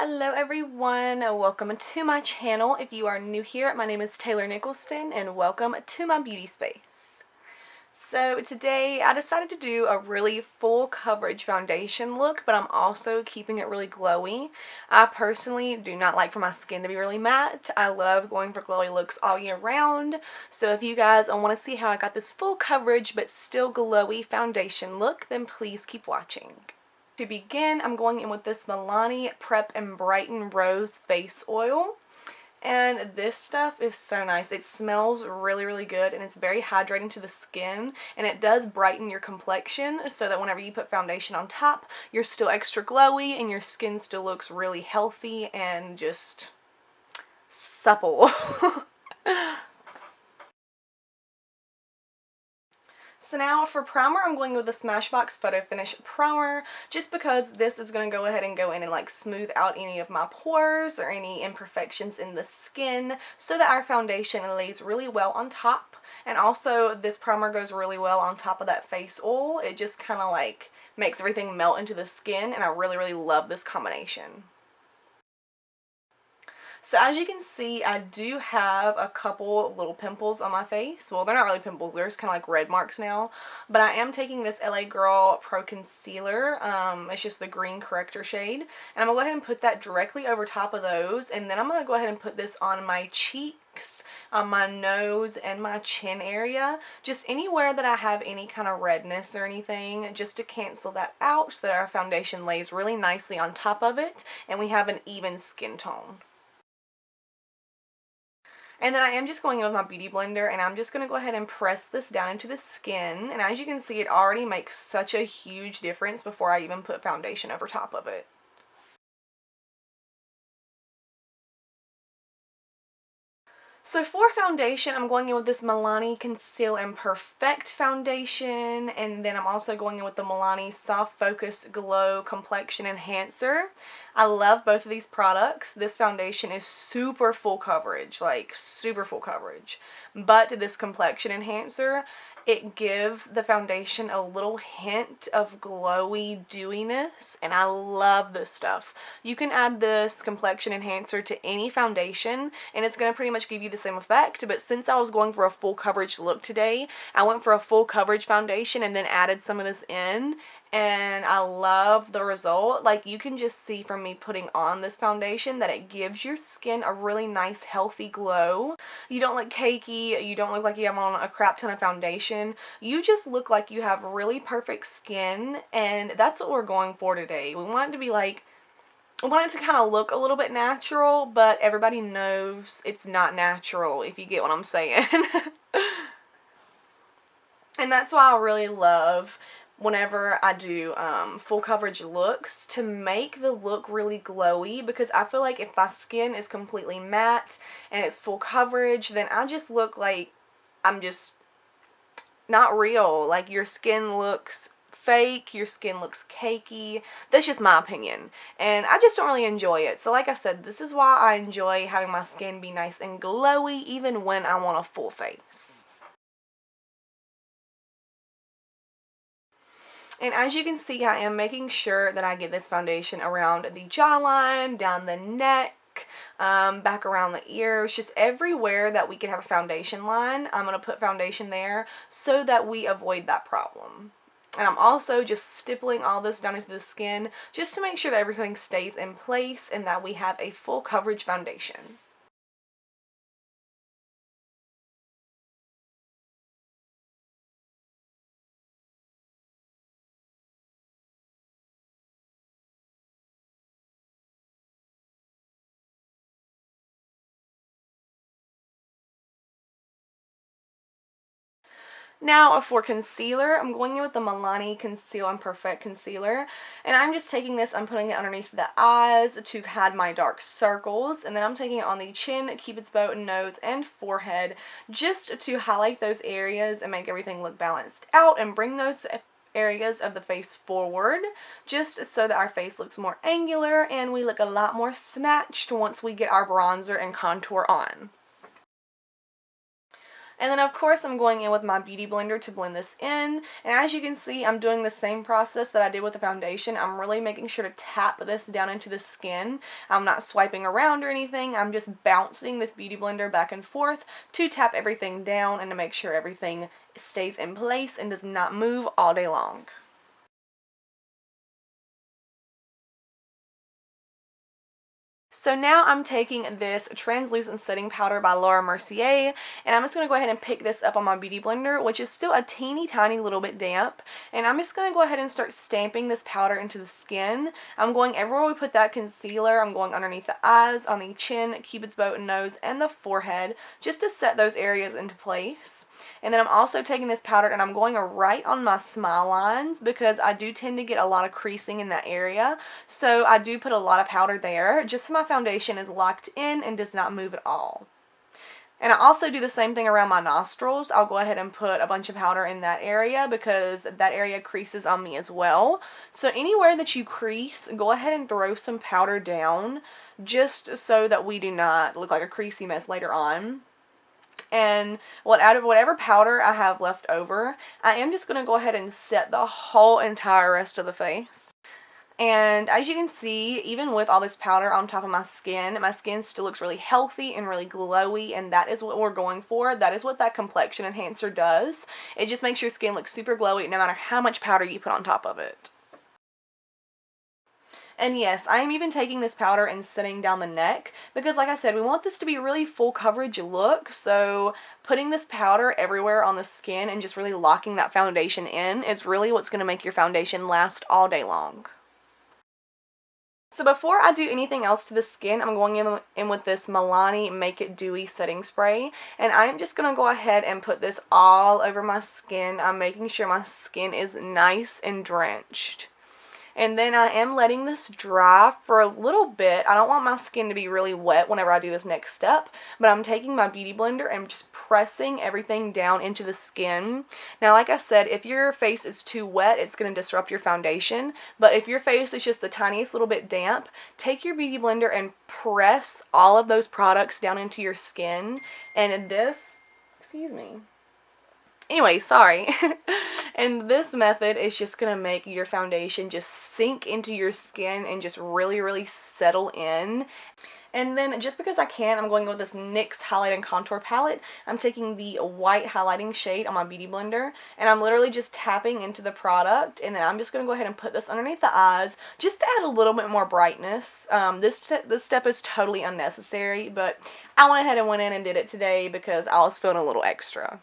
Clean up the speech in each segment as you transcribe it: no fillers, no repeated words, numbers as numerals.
Hello everyone, welcome to my channel. If you are new here, my name is Taylor Nicholson and welcome to my beauty space. So today I decided to do a really full coverage foundation look, but I'm also keeping it really glowy. I personally do not like for my skin to be really matte. I love going for glowy looks all year round. So if you guys want to see how I got this full coverage but still glowy foundation look, then please keep watching. To begin, I'm going in with this Milani Prep and Brighten Rose Face Oil. And this stuff is so nice. It smells really good and it's very hydrating to the skin. And it does brighten your complexion so that whenever you put foundation on top, you're still extra glowy and your skin still looks really healthy and just supple. So now for primer, I'm going with the Smashbox Photo Finish Primer, just because this is going to go ahead and go in and like smooth out any of my pores or any imperfections in the skin so that our foundation lays really well on top. And also this primer goes really well on top of that face oil. It just kind of like makes everything melt into the skin, and I really love this combination. So as you can see, I do have a couple little pimples on my face. Well, they're not really pimples, they're just kind of like red marks now. But I am taking this LA Girl Pro Concealer. It's just the green corrector shade. And I'm going to go ahead and put that directly over top of those. And then I'm going to go ahead and put this on my cheeks, on my nose, and my chin area. Just anywhere that I have any kind of redness or anything, just to cancel that out so that our foundation lays really nicely on top of it. And we have an even skin tone. And then I am just going in with my beauty blender, and I'm just going to go ahead and press this down into the skin. And as you can see, it already makes such a huge difference before I even put foundation over top of it. So for foundation, I'm going in with this Milani Conceal and Perfect foundation, and then I'm also going in with the Milani Soft Focus Glow Complexion Enhancer. I love both of these products. This foundation is super full coverage, like super full coverage. But this complexion enhancer, it gives the foundation a little hint of glowy dewiness, and I love this stuff. You can add this complexion enhancer to any foundation and it's going to pretty much give you the same effect, but since I was going for a full coverage look today, I went for a full coverage foundation and then added some of this in, and I love the result. Like, you can just see from me putting on this foundation that it gives your skin a really nice healthy glow. You don't look cakey, you don't look like you have on a crap ton of foundation. You just look like you have really perfect skin, and that's what we're going for today. We want it to be like, I want it to kind of look a little bit natural, but everybody knows it's not natural, if you get what I'm saying. And that's why I really love whenever I do full coverage looks, to make the look really glowy, because I feel like if my skin is completely matte and it's full coverage, then I just look like I'm just not real. Like, your skin looks fake, your skin looks cakey. That's just my opinion, and I just don't really enjoy it. So like I said, this is why I enjoy having my skin be nice and glowy even when I want a full face. And as you can see, I am making sure that I get this foundation around the jawline, down the neck, back around the ears, just everywhere that we can have a foundation line. I'm going to put foundation there so that we avoid that problem. And I'm also just stippling all this down into the skin just to make sure that everything stays in place and that we have a full coverage foundation. Now for concealer, I'm going in with the Milani Conceal and Perfect Concealer. And I'm just taking this, I'm putting it underneath the eyes to hide my dark circles. And then I'm taking it on the chin, cupid's bow, nose, and forehead, just to highlight those areas and make everything look balanced out and bring those areas of the face forward, just so that our face looks more angular and we look a lot more snatched once we get our bronzer and contour on. And then of course I'm going in with my beauty blender to blend this in. And as you can see, I'm doing the same process that I did with the foundation. I'm really making sure to tap this down into the skin. I'm not swiping around or anything. I'm just bouncing this beauty blender back and forth to tap everything down and to make sure everything stays in place and does not move all day long. So now I'm taking this translucent setting powder by Laura Mercier, and I'm just going to go ahead and pick this up on my beauty blender, which is still a teeny tiny little bit damp, and I'm just going to go ahead and start stamping this powder into the skin. I'm going everywhere we put that concealer. I'm going underneath the eyes, on the chin, cupid's bow and nose, and the forehead, just to set those areas into place. And then I'm also taking this powder and I'm going right on my smile lines because I do tend to get a lot of creasing in that area. So I do put a lot of powder there just so my foundation is locked in and does not move at all. And I also do the same thing around my nostrils. I'll go ahead and put a bunch of powder in that area because that area creases on me as well. So anywhere that you crease, go ahead and throw some powder down just so that we do not look like a creasy mess later on. And out of whatever powder I have left over, I am just going to go ahead and set the whole entire rest of the face. And as you can see, even with all this powder on top of my skin still looks really healthy and really glowy, and that is what we're going for. That is what that complexion enhancer does. It just makes your skin look super glowy no matter how much powder you put on top of it. And yes, I am even taking this powder and setting down the neck because like I said, we want this to be a really full coverage look. So putting this powder everywhere on the skin and just really locking that foundation in is really what's going to make your foundation last all day long. So before I do anything else to the skin, I'm going in with this Milani Make It Dewy setting spray. And I'm just going to go ahead and put this all over my skin. I'm making sure my skin is nice and drenched. And then I am letting this dry for a little bit. I don't want my skin to be really wet whenever I do this next step, but I'm taking my beauty blender and just pressing everything down into the skin. Now, like I said, if your face is too wet, it's going to disrupt your foundation, but if your face is just the tiniest little bit damp, take your beauty blender and press all of those products down into your skin, and this, excuse me, anyway, sorry. And this method is just going to make your foundation just sink into your skin and just really, really settle in. And then just because I can, I'm going with this NYX Highlight and Contour Palette. I'm taking the white highlighting shade on my beauty blender, and I'm literally just tapping into the product, and then I'm just going to go ahead and put this underneath the eyes just to add a little bit more brightness. This step is totally unnecessary, but I went ahead and went in and did it today because I was feeling a little extra.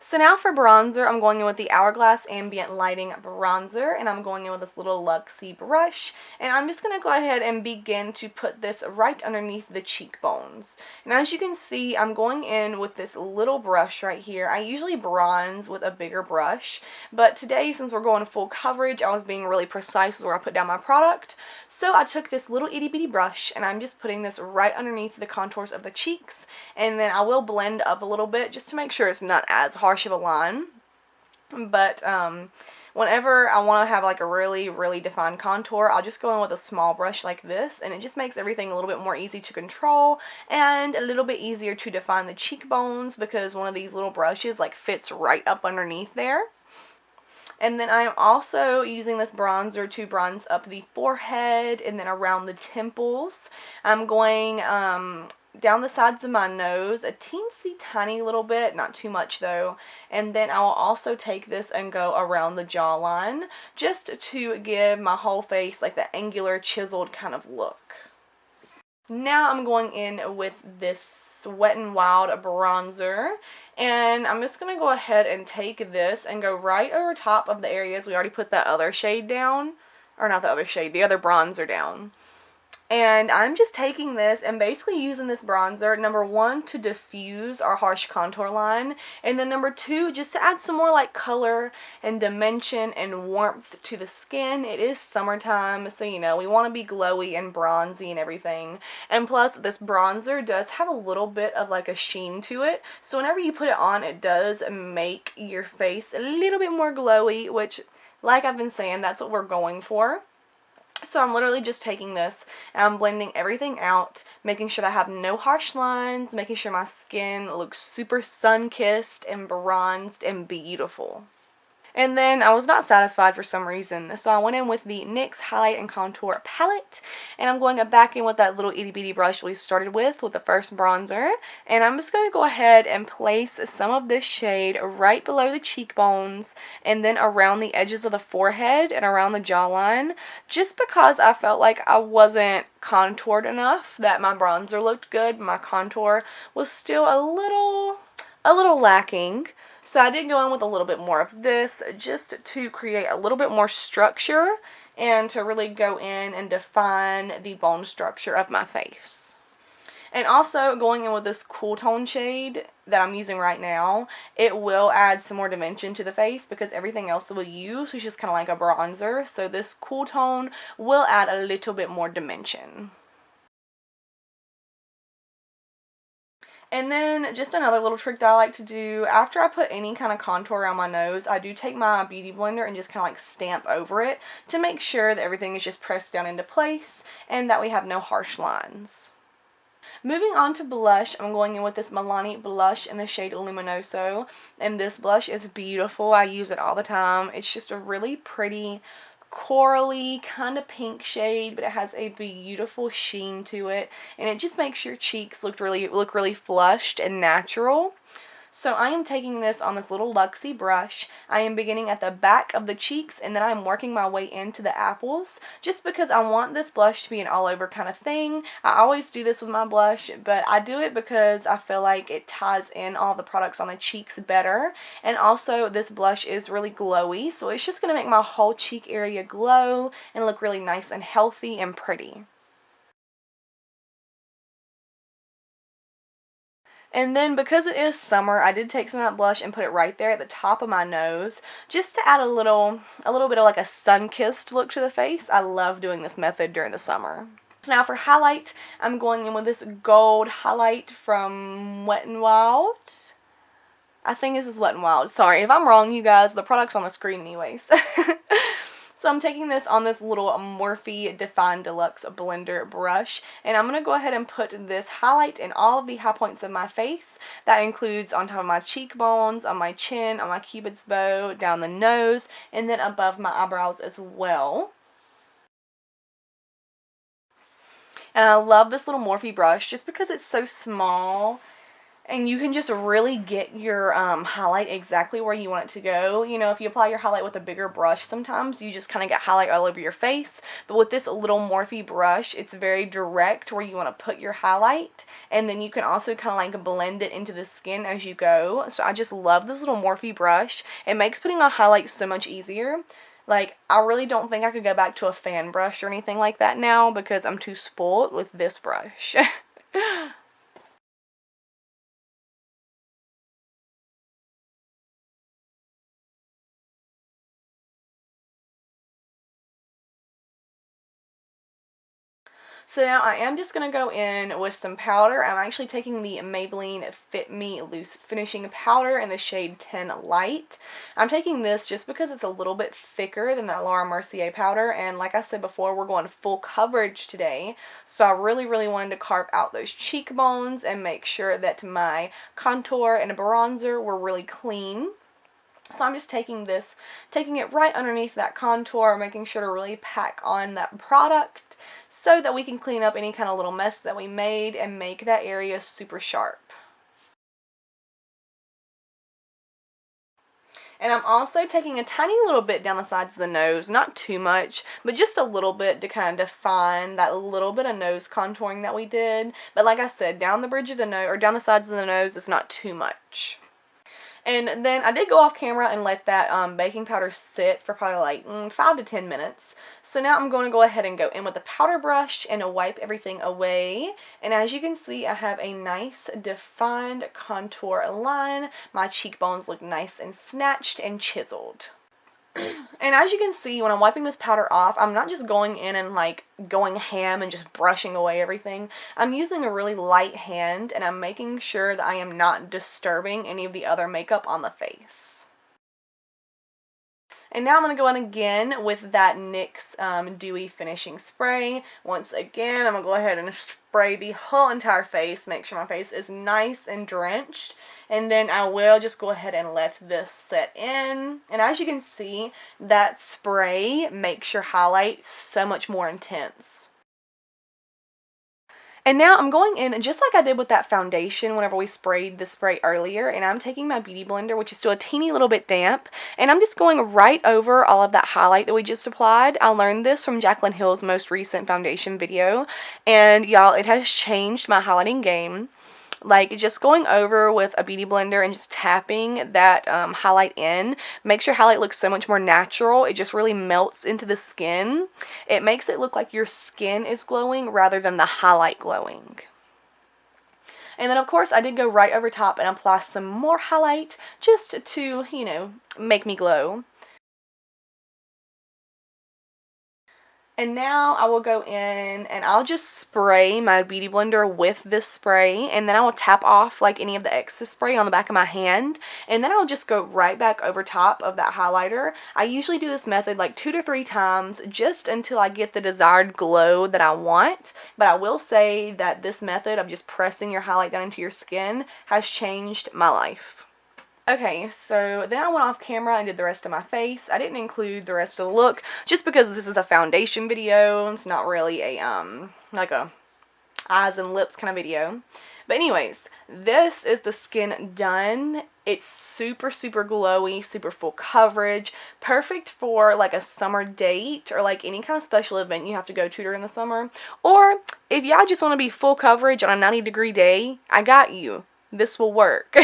So now for bronzer, I'm going in with the Hourglass Ambient Lighting Bronzer, and I'm going in with this little Luxie brush, and I'm just going to go ahead and begin to put this right underneath the cheekbones. And as you can see, I'm going in with this little brush right here. I usually bronze with a bigger brush, but today, since we're going full coverage, I was being really precise with where I put down my product. So I took this little itty bitty brush, and I'm just putting this right underneath the contours of the cheeks, and then I will blend up a little bit just to make sure it's not as harsh of a line. But whenever I want to have like a really, really defined contour, I'll just go in with a small brush like this, and it just makes everything a little bit more easy to control and a little bit easier to define the cheekbones because one of these little brushes like fits right up underneath there. And then I'm also using this bronzer to bronze up the forehead and then around the temples. I'm going down the sides of my nose a teensy tiny little bit, not too much though. And then I will also take this and go around the jawline just to give my whole face like the angular chiseled kind of look. Now I'm going in with this Wet n Wild bronzer, and I'm just going to go ahead and take this and go right over top of the areas we already put that other shade down, or not the other shade, the other bronzer down. And I'm just taking this and basically using this bronzer, number one, to diffuse our harsh contour line, and then number two, just to add some more like color and dimension and warmth to the skin. It is summertime, so you know, we want to be glowy and bronzy and everything. And plus, this bronzer does have a little bit of like a sheen to it, so whenever you put it on, it does make your face a little bit more glowy, which, like I've been saying, that's what we're going for. So I'm literally just taking this and I'm blending everything out, making sure that I have no harsh lines, making sure my skin looks super sun-kissed and bronzed and beautiful. And then I was not satisfied for some reason, so I went in with the NYX Highlight and Contour Palette, and I'm going back in with that little itty bitty brush we started with the first bronzer, and I'm just going to go ahead and place some of this shade right below the cheekbones, and then around the edges of the forehead and around the jawline, just because I felt like I wasn't contoured enough, that my bronzer looked good, my contour was still a little lacking. So I did go in with a little bit more of this just to create a little bit more structure and to really go in and define the bone structure of my face. And also going in with this cool tone shade that I'm using right now, it will add some more dimension to the face because everything else that we'll use is just kind of like a bronzer. So this cool tone will add a little bit more dimension. And then just another little trick that I like to do, after I put any kind of contour around my nose, I do take my beauty blender and just kind of like stamp over it to make sure that everything is just pressed down into place and that we have no harsh lines. Moving on to blush, I'm going in with this Milani blush in the shade Luminoso, and this blush is beautiful. I use it all the time. It's just a really pretty corally kind of pink shade, but it has a beautiful sheen to it, and it just makes your cheeks look really flushed and natural. So I am taking this on this little Luxie brush. I am beginning at the back of the cheeks, and then I'm working my way into the apples, just because I want this blush to be an all over kind of thing. I always do this with my blush, but I do it because I feel like it ties in all the products on the cheeks better. And also this blush is really glowy, so it's just going to make my whole cheek area glow and look really nice and healthy and pretty. And then because it is summer, I did take some of that blush and put it right there at the top of my nose, just to add a little bit of like a sun-kissed look to the face. I love doing this method during the summer. So now for highlight, I'm going in with this gold highlight from Wet n Wild. I think this is Wet n Wild. Sorry if I'm wrong, you guys. The product's on the screen anyways. So I'm taking this on this little Morphe Define Deluxe blender brush, and I'm going to go ahead and put this highlight in all of the high points of my face. That includes on top of my cheekbones, on my chin, on my cupid's bow, down the nose, and then above my eyebrows as well. And I love this little Morphe brush just because it's so small. And you can just really get your highlight exactly where you want it to go. You know, if you apply your highlight with a bigger brush, sometimes you just kind of get highlight all over your face. But with this little Morphe brush, it's very direct where you want to put your highlight. And then you can also kind of like blend it into the skin as you go. So I just love this little Morphe brush. It makes putting on highlight so much easier. Like, I really don't think I could go back to a fan brush or anything like that now because I'm too spoiled with this brush. So now I am just going to go in with some powder. I'm actually taking the Maybelline Fit Me Loose Finishing Powder in the shade 10 Light. I'm taking this just because it's a little bit thicker than that Laura Mercier powder, and like I said before, we're going full coverage today. So I really wanted to carve out those cheekbones and make sure that my contour and bronzer were really clean. So I'm just taking it right underneath that contour, making sure to really pack on that product so that we can clean up any kind of little mess that we made and make that area super sharp. And I'm also taking a tiny little bit down the sides of the nose, not too much, but just a little bit to kind of define that little bit of nose contouring that we did. But like I said, down the bridge of the nose, or down the sides of the nose, it's not too much. And then I did go off camera and let that baking powder sit for probably like 5 to 10 minutes. So now I'm going to go ahead and go in with the powder brush and wipe everything away. And as you can see, I have a nice defined contour line. My cheekbones look nice and snatched and chiseled. And as you can see, when I'm wiping this powder off, I'm not just going in and like going ham and just brushing away everything. I'm using a really light hand, and I'm making sure that I am not disturbing any of the other makeup on the face. And now I'm going to go in again with that NYX Dewy Finishing Spray. Once again, I'm going to go ahead and spray the whole entire face. Make sure my face is nice and drenched. And then I will just go ahead and let this set in. And as you can see, that spray makes your highlight so much more intense. And now I'm going in, just like I did with that foundation whenever we sprayed the spray earlier, and I'm taking my Beauty Blender, which is still a teeny little bit damp, and I'm just going right over all of that highlight that we just applied. I learned this from Jaclyn Hill's most recent foundation video, and y'all, it has changed my highlighting game. Like, just going over with a Beauty Blender and just tapping that highlight in makes your highlight look so much more natural. It just really melts into the skin. It makes it look like your skin is glowing rather than the highlight glowing. And then, of course, I did go right over top and apply some more highlight just to, you know, make me glow. And now I will go in and I'll just spray my Beauty Blender with this spray, and then I will tap off like any of the excess spray on the back of my hand, and then I'll just go right back over top of that highlighter. I usually do this method like 2 to 3 times just until I get the desired glow that I want, but I will say that this method of just pressing your highlight down into your skin has changed my life. Okay, so then I went off camera and did the rest of my face. I didn't include the rest of the look just because this is a foundation video. It's not really a, like a eyes and lips kind of video. But anyways, this is the skin done. It's super, super glowy, super full coverage. Perfect for like a summer date or like any kind of special event you have to go to during the summer. Or if y'all just want to be full coverage on a 90-degree day, I got you. This will work.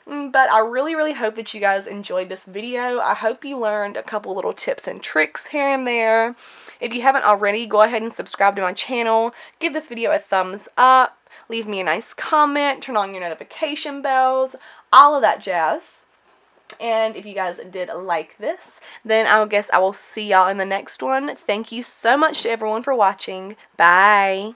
But I really, really hope that you guys enjoyed this video. I hope you learned a couple little tips and tricks here and there. If you haven't already, go ahead and subscribe to my channel. Give this video a thumbs up. Leave me a nice comment. Turn on your notification bells. All of that jazz. And if you guys did like this, then I guess I will see y'all in the next one. Thank you so much to everyone for watching. Bye.